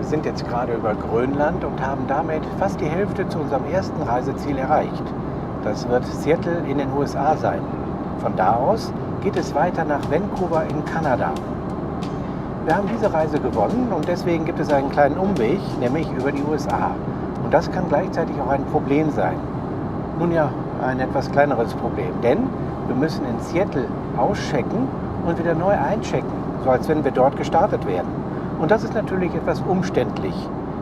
sind jetzt gerade über Grönland und haben damit fast die Hälfte zu unserem ersten Reiseziel erreicht. Das wird Seattle in den USA sein. Von da aus geht es weiter nach Vancouver in Kanada. Wir haben diese Reise gewonnen und deswegen gibt es einen kleinen Umweg, nämlich über die USA. Und das kann gleichzeitig auch ein Problem sein. Nun ja, ein etwas kleineres Problem, denn wir müssen in Seattle auschecken und wieder neu einchecken, so als wenn wir dort gestartet wären. Und das ist natürlich etwas umständlich.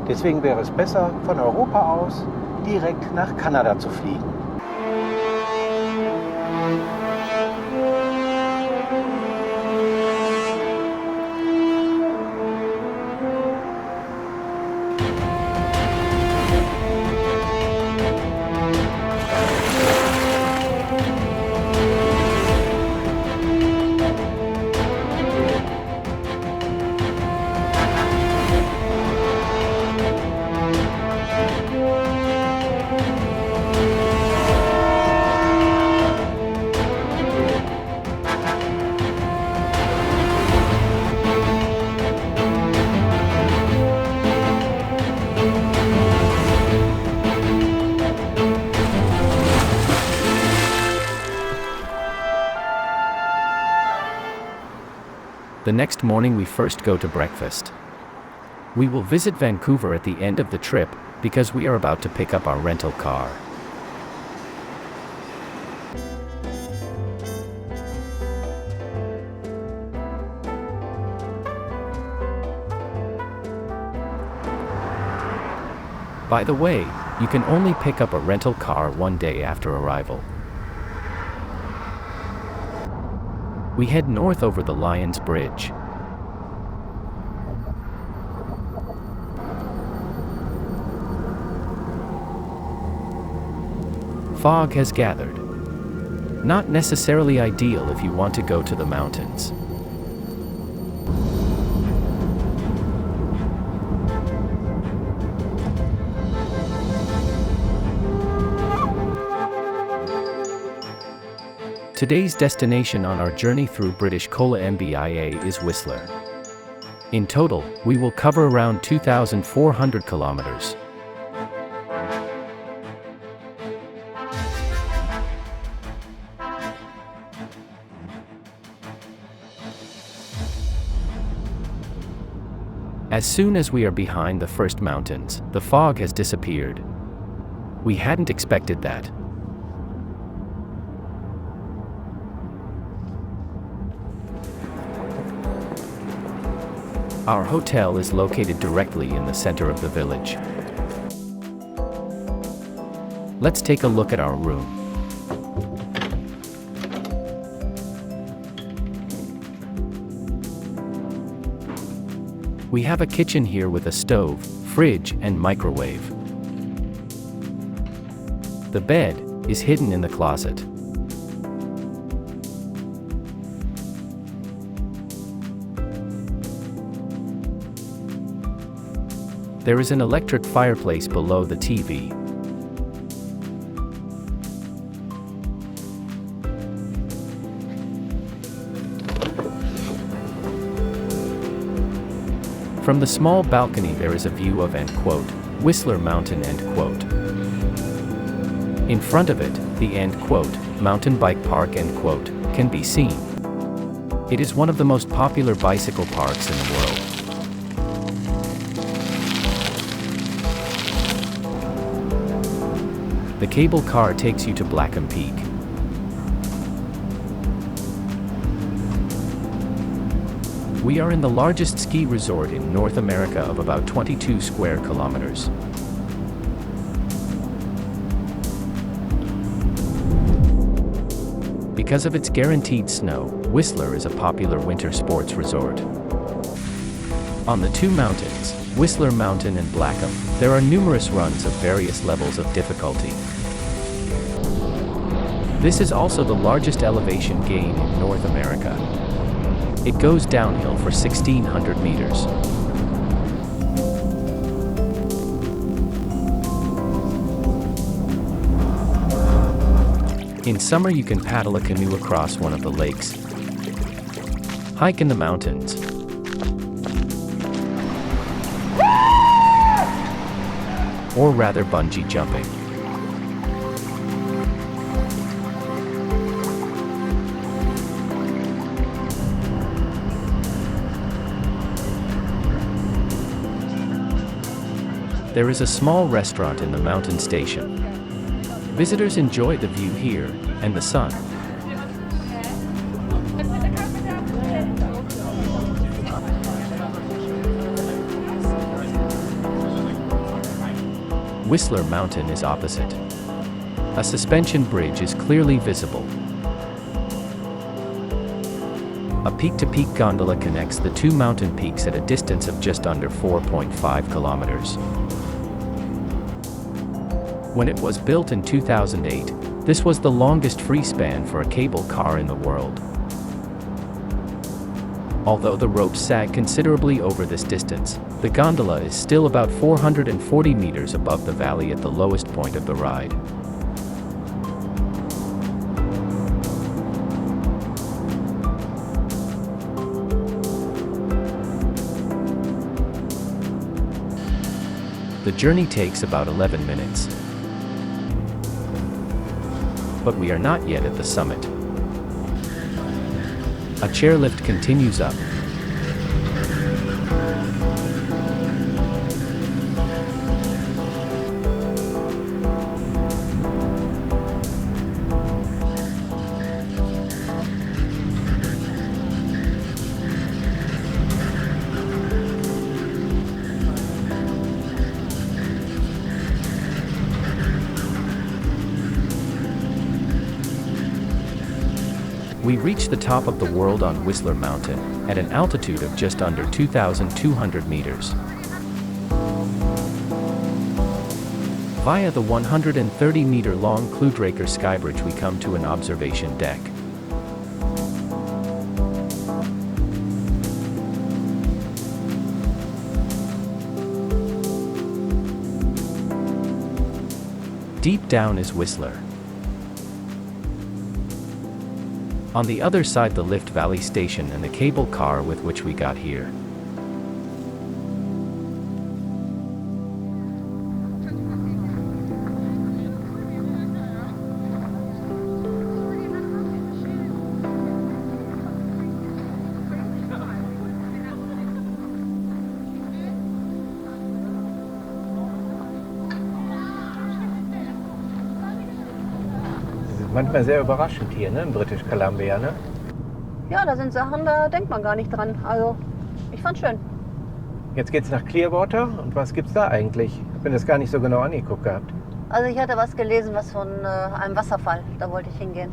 Deswegen wäre es besser, von Europa aus direkt nach Kanada zu fliegen. The next morning we first go to breakfast. We will visit Vancouver at the end of the trip because we are about to pick up our rental car. By the way, you can only pick up a rental car one day after arrival. We head north over the Lions Bridge. Fog has gathered. Not necessarily ideal if you want to go to the mountains. Today's destination on our journey through British Columbia is Whistler. In total, we will cover around 2,400 kilometers. As soon as we are behind the first mountains, the fog has disappeared. We hadn't expected that. Our hotel is located directly in the center of the village. Let's take a look at our room. We have a kitchen here with a stove, fridge, and microwave. The bed is hidden in the closet. There is an electric fireplace below the TV. From the small balcony there is a view of Whistler Mountain . In front of it, the mountain bike park can be seen. It is one of the most popular bicycle parks in the world. The cable car takes you to Blackham Peak. We are in the largest ski resort in North America of about 22 square kilometers. Because of its guaranteed snow, Whistler is a popular winter sports resort. On the two mountains, Whistler Mountain and Blackham, there are numerous runs of various levels of difficulty. This is also the largest elevation gain in North America. It goes downhill for 1,600 meters. In summer you can paddle a canoe across one of the lakes. Hike in the mountains. or rather bungee jumping. There is a small restaurant in the mountain station. Visitors enjoy the view here, and the sun. Whistler Mountain is opposite. A suspension bridge is clearly visible. A peak-to-peak gondola connects the two mountain peaks at a distance of just under 4.5 kilometers. When it was built in 2008, this was the longest free span for a cable car in the world. Although the ropes sag considerably over this distance, the gondola is still about 440 meters above the valley at the lowest point of the ride. The journey takes about 11 minutes. But we are not yet at the summit. A chairlift continues up. We reach the top of the world on Whistler Mountain, at an altitude of just under 2,200 meters. Via the 130-meter-long Clearwater skybridge we come to an observation deck. Deep down is Whistler. On the other side, the Lift Valley Station and the cable car with which we got here. Manchmal sehr überraschend hier, ne, in British Columbia, ne? Ja, da sind Sachen, da denkt man gar nicht dran. Also, ich fand's schön. Jetzt geht's nach Clearwater. Und was gibt's da eigentlich? Ich bin das gar nicht so genau angeguckt gehabt. Also, ich hatte was gelesen, was von einem Wasserfall. Da wollte ich hingehen.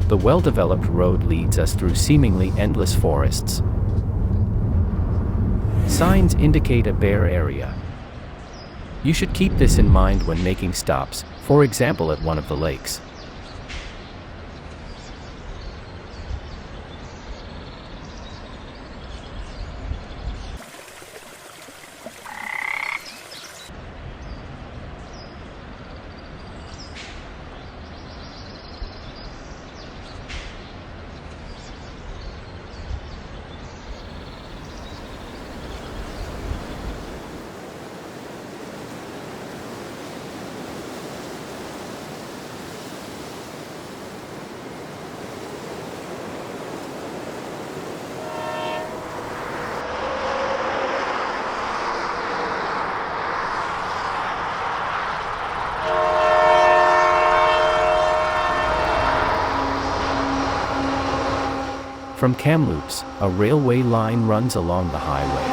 The well-developed road leads us through seemingly endless forests. Signs indicate a bare area. You should keep this in mind when making stops, for example at one of the lakes. From Kamloops, a railway line runs along the highway.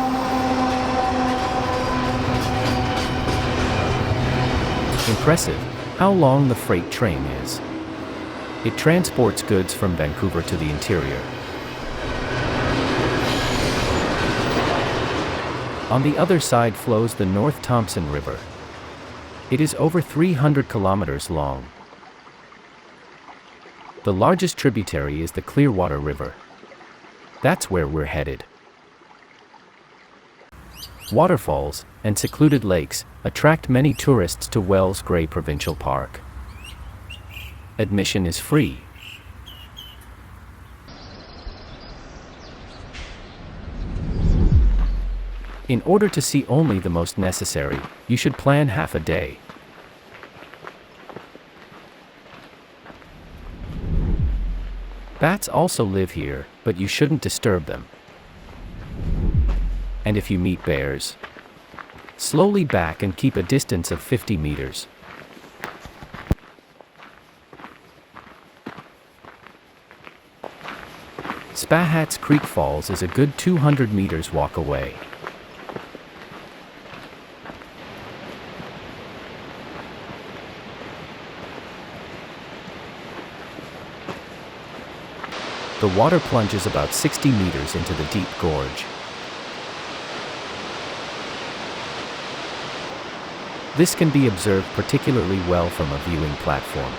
Impressive how long the freight train is. It transports goods from Vancouver to the interior. On the other side flows the North Thompson River. It is over 300 kilometers long. The largest tributary is the Clearwater River. That's where we're headed. Waterfalls and secluded lakes attract many tourists to Wells Gray Provincial Park. Admission is free. In order to see only the most necessary, you should plan half a day. Bats also live here, but you shouldn't disturb them. And if you meet bears, slowly back and keep a distance of 50 meters. Spahats Creek Falls is a good 200 meters walk away. The water plunges about 60 meters into the deep gorge. This can be observed particularly well from a viewing platform.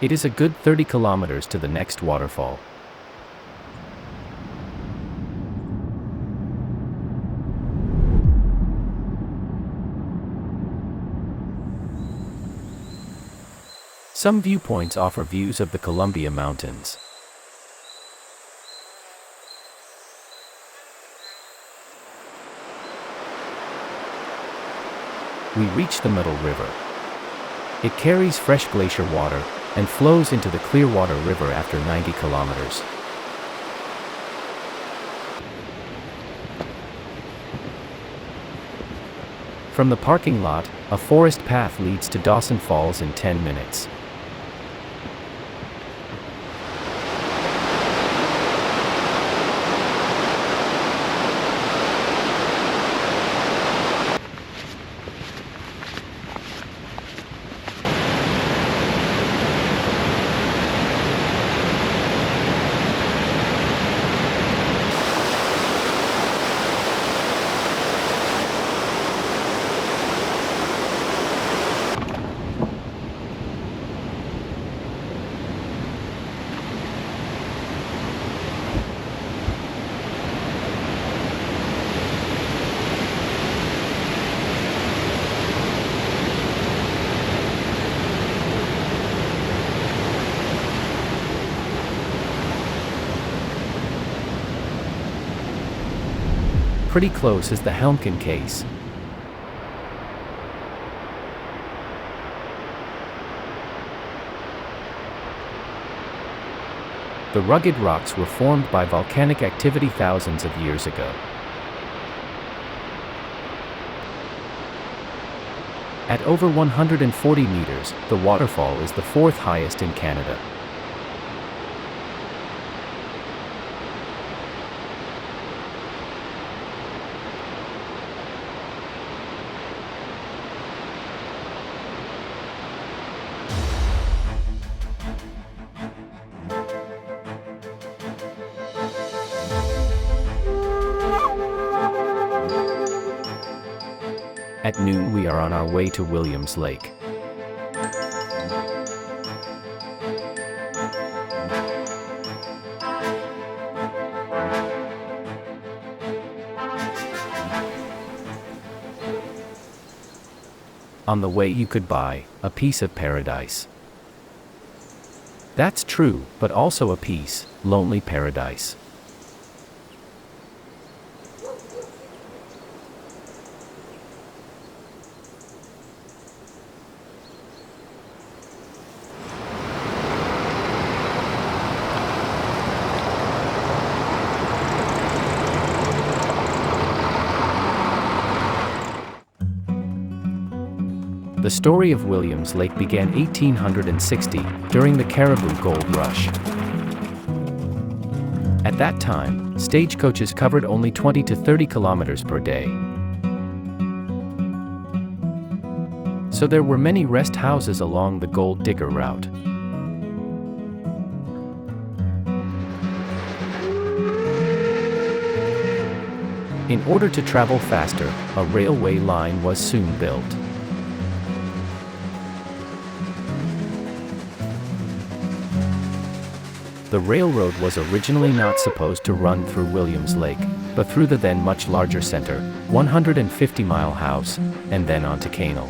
It is a good 30 kilometers to the next waterfall. Some viewpoints offer views of the Columbia Mountains. We reach the Middle River. It carries fresh glacier water and flows into the Clearwater River after 90 kilometers. From the parking lot, a forest path leads to Dawson Falls in 10 minutes. Pretty close is the Helmkin case. The rugged rocks were formed by volcanic activity thousands of years ago. At over 140 meters, the waterfall is the fourth highest in Canada. At noon we are on our way to Williams Lake. On the way you could buy a piece of paradise. That's true, but also a piece, lonely paradise. The The story of Williams Lake began 1860 during the Caribou Gold Rush. At that time, stagecoaches covered only 20 to 30 kilometers per day. So there were many rest houses along the gold digger route. In order to travel faster, a railway line was soon built. The railroad was originally not supposed to run through Williams Lake, but through the then much larger center, 150-mile house, and then on to Canal.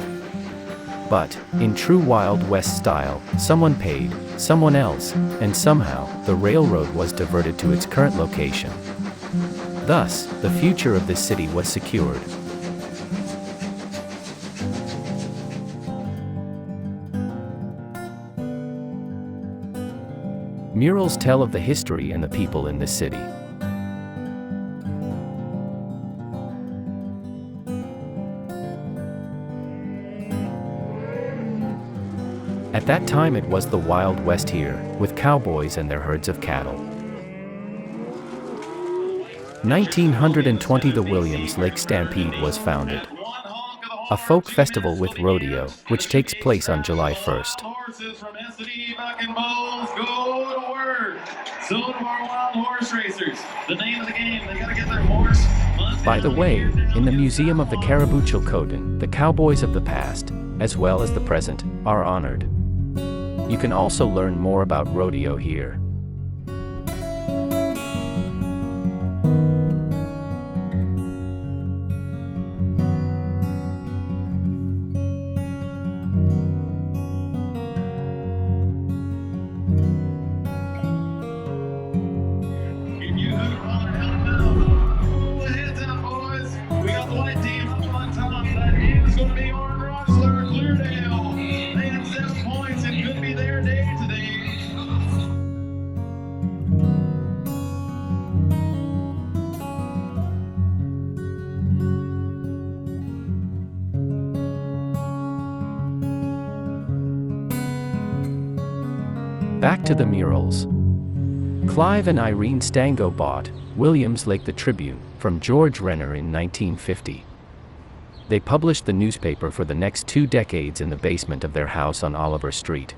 But, in true Wild West style, someone paid, someone else, and somehow, the railroad was diverted to its current location. Thus, the future of this city was secured. Murals tell of the history and the people in this city. At that time it was the Wild West here, with cowboys and their herds of cattle. 1920 the Williams Lake Stampede was founded. A folk festival with rodeo, which takes place on July 1st. By the way, in the Museum of the Caribou Chilcotin, the cowboys of the past, as well as the present, are honored. You can also learn more about rodeo here. Back to the murals. Clive and Irene Stango bought Williams Lake the Tribune from George Renner in 1950. They published the newspaper for the next 2 decades in the basement of their house on Oliver Street.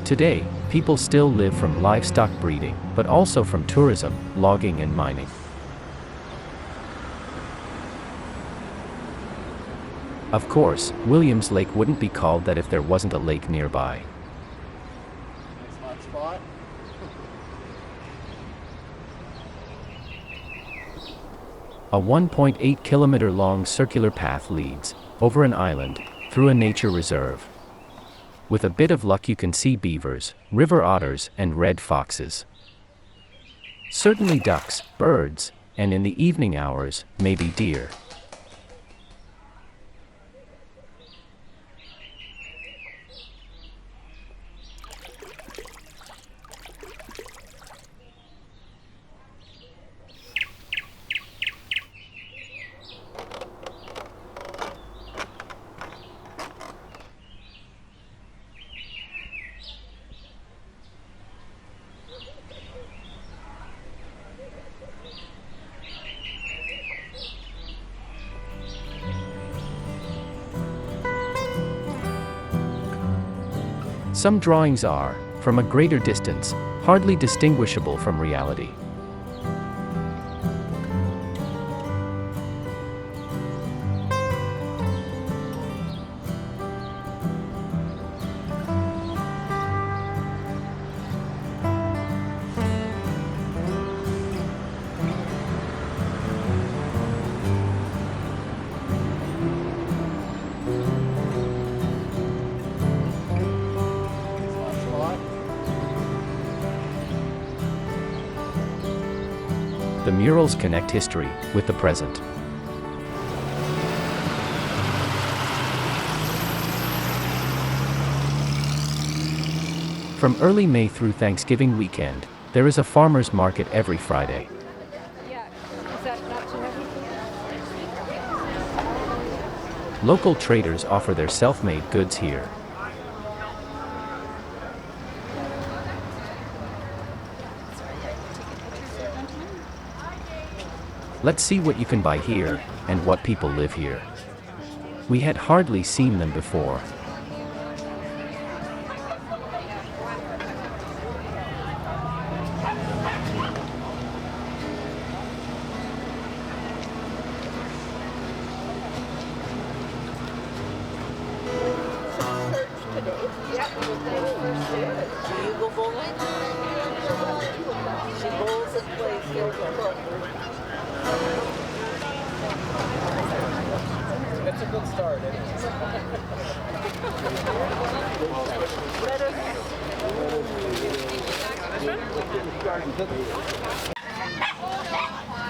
Today, people still live from livestock breeding, but also from tourism, logging and mining. Of course, Williams Lake wouldn't be called that if there wasn't a lake nearby. Nice hot spot. A 1.8-kilometer long circular path leads, over an island, through a nature reserve. With a bit of luck you can see beavers, river otters, and red foxes. Certainly ducks, birds, and in the evening hours, maybe deer. Some drawings are, from a greater distance, hardly distinguishable from reality. The murals connect history with the present. From early May through Thanksgiving weekend, there is a farmer's market every Friday. Yeah, is that Local traders offer their self-made goods here. Let's see what you can buy here, and what people live here. We had hardly seen them before. That's a good start,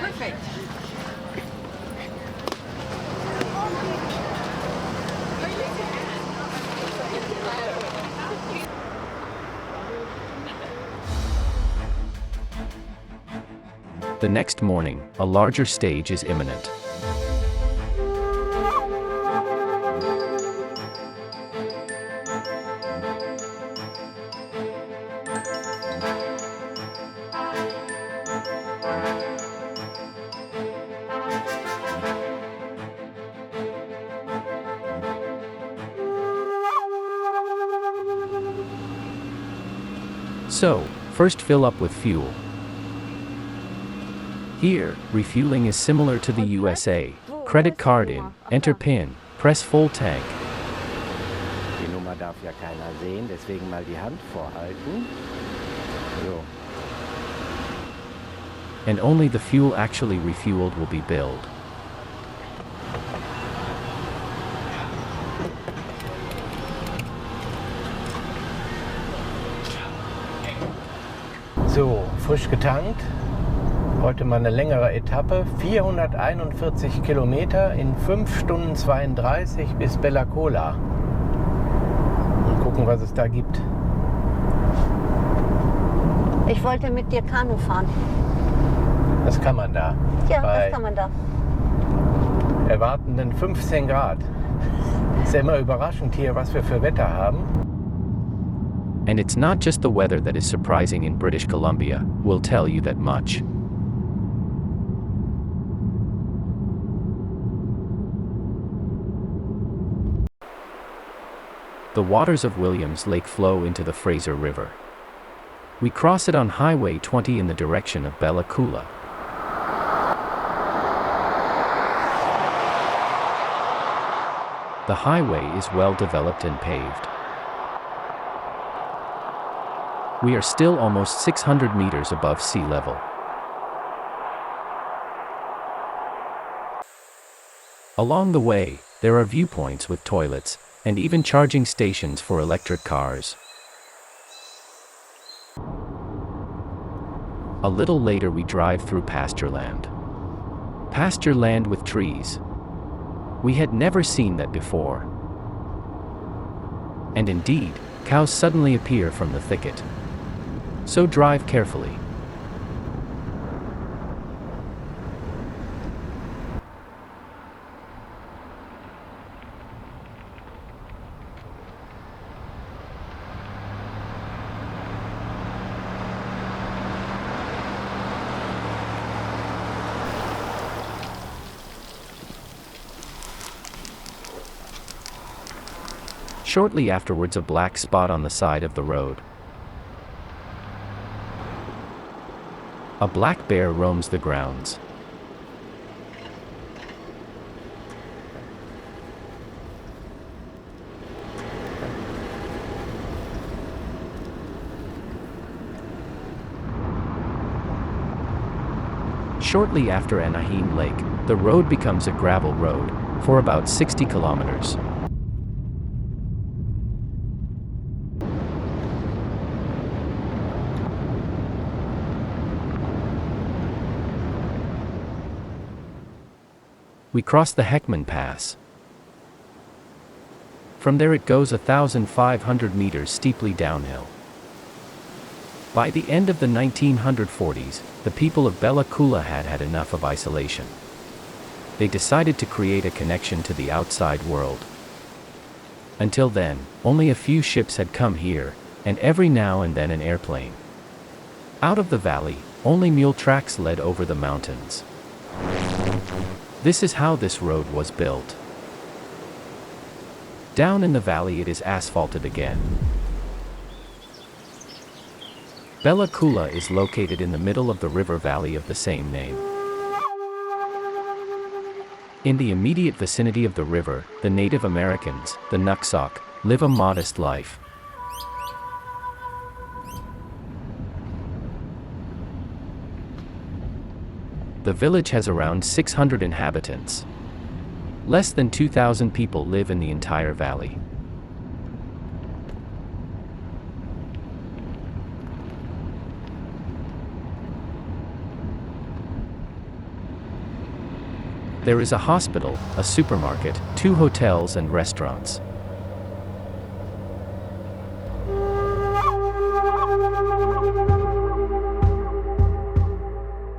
Perfect. The next morning, a larger stage is imminent. So, first fill up with fuel. Here, refueling is similar to the USA. Credit card in, enter PIN, press full tank. Die Nummer darf ja keiner sehen, deswegen mal die Hand vorhalten. So. And only the fuel actually refueled will be billed. So, frisch getankt. Heute mal eine längere Etappe. 441 Kilometer in 5 Stunden 32 bis Bella Coola. Und gucken, was es da gibt. Ich wollte mit dir Kanu fahren. Das kann man da. Ja, Bei das kann man da. erwartenden 15 Grad. Ist ja immer überraschend hier, was wir für Wetter haben. And it's not just the weather that is surprising in British Columbia, we'll tell you that much. The waters of Williams Lake flow into the Fraser River. We cross it on Highway 20 in the direction of Bella Coola. The highway is well developed and paved. We are still almost 600 meters above sea level. Along the way, there are viewpoints with toilets, and even charging stations for electric cars. A little later we drive through pasture land. Pasture land with trees. We had never seen that before. And indeed, cows suddenly appear from the thicket. So drive carefully. Shortly afterwards, a black spot on the side of the road. A black bear roams the grounds. Shortly after Anaheim Lake, the road becomes a gravel road, for about 60 kilometers. We cross the Heckman Pass. From there it goes 1,500 meters steeply downhill. By the end of the 1940s, the people of Bella Coola had had enough of isolation. they decided to create a connection to the outside world. Until then, only a few ships had come here, and every now and then an airplane. Out of the valley, only mule tracks led over the mountains. This is how this road was built. Down in the valley it is asphalted again. Bella Coola is located in the middle of the river valley of the same name. In the immediate vicinity of the river, the Native Americans, the Nuxalk, live a modest life. The village has around 600 inhabitants. Less than 2,000 people live in the entire valley. There is a hospital, a supermarket, 2 hotels and restaurants.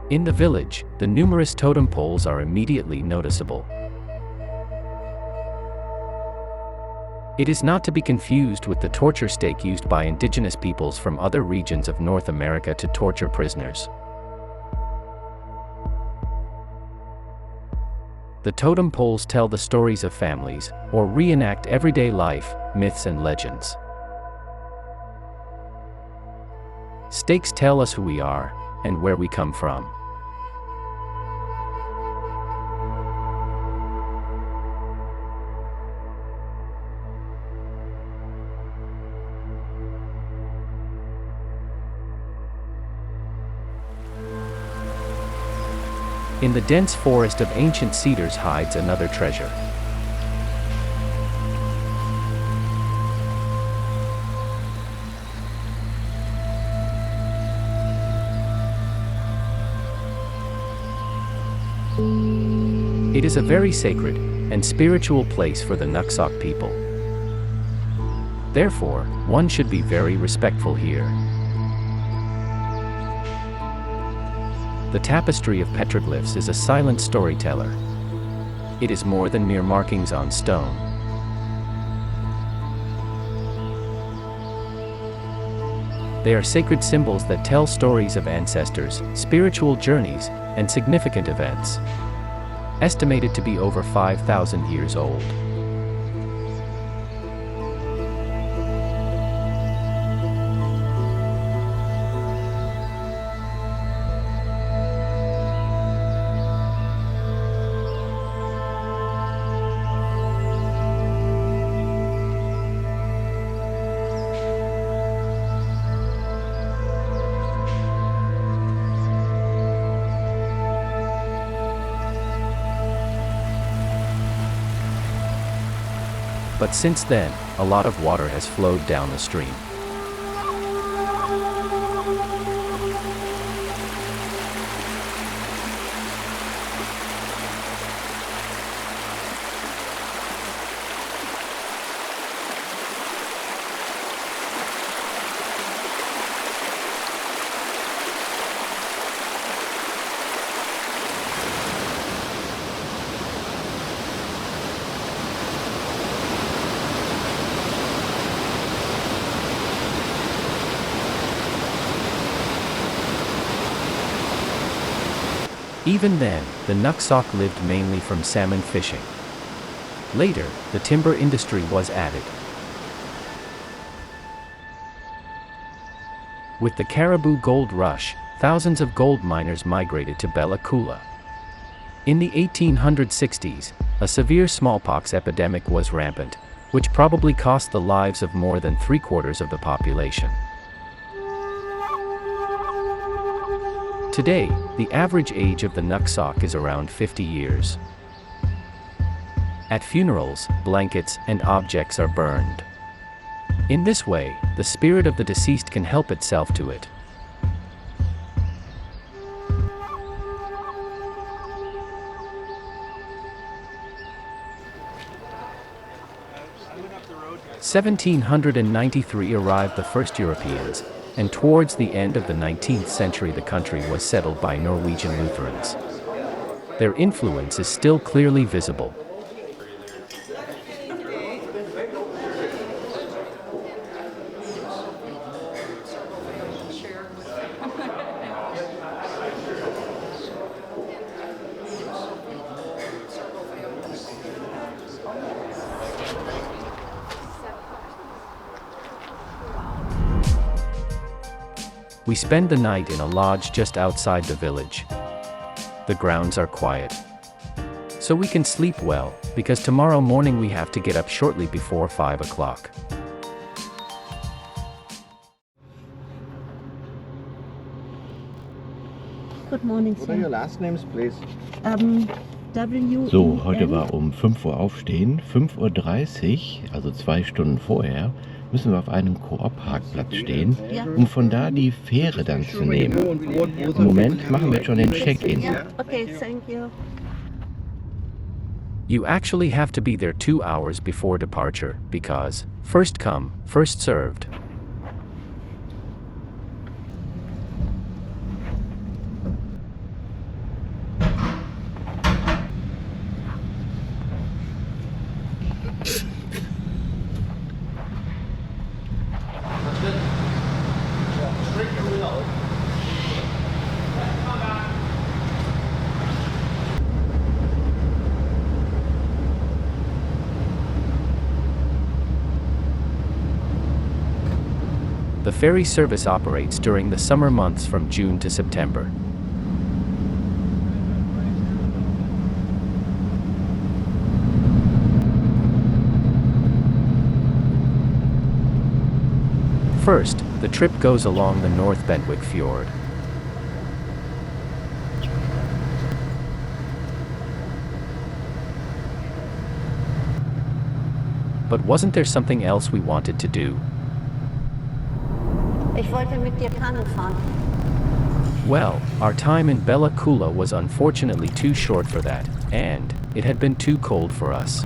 In the village, the numerous totem poles are immediately noticeable. It is not to be confused with the torture stake used by indigenous peoples from other regions of North America to torture prisoners. The totem poles tell the stories of families, or reenact everyday life, myths and legends. Stakes tell us who we are, and where we come from. In the dense forest of ancient cedars hides another treasure. It is a very sacred and spiritual place for the Nuxalk people. Therefore, one should be very respectful here. The tapestry of petroglyphs is a silent storyteller. It is more than mere markings on stone. They are sacred symbols that tell stories of ancestors, spiritual journeys, and significant events. Estimated to be over 5,000 years old. But since then, a lot of water has flowed down the stream. Even then, the Nuxalk lived mainly from salmon fishing. Later, the timber industry was added. With the Caribou Gold Rush, thousands of gold miners migrated to Bella Coola. In the 1860s, a severe smallpox epidemic was rampant, which probably cost the lives of more than 3/4 of the population. Today, the average age of the Nuxalk is around 50 years. At funerals, blankets and objects are burned. In this way, the spirit of the deceased can help itself to it. In 1793 arrived the first Europeans, and towards the end of the 19th century the country was settled by Norwegian Lutherans. Their influence is still clearly visible. We spend the night in a lodge just outside the village. The grounds are quiet. So we can sleep well, because tomorrow morning we have to get up shortly before 5 o'clock. Good morning, What are your last names, please? W. So, heute war um 5 Uhr aufstehen, 5:30 Uhr, also 2 Stunden vorher, müssen wir auf einem Koop-Parkplatz stehen, um von da die Fähre dann zu nehmen. Im Moment machen wir schon den Check-in. Okay, thank you. You actually have to be there 2 hours before departure, because first come, first served. The ferry service operates during the summer months from June to September. First, the trip goes along the North Bentwick Fjord. But wasn't there something else we wanted to do? Ich wollte mit dir Kanu fahren. Well, our time in Bella Coola was unfortunately too short for that, and it had been too cold for us.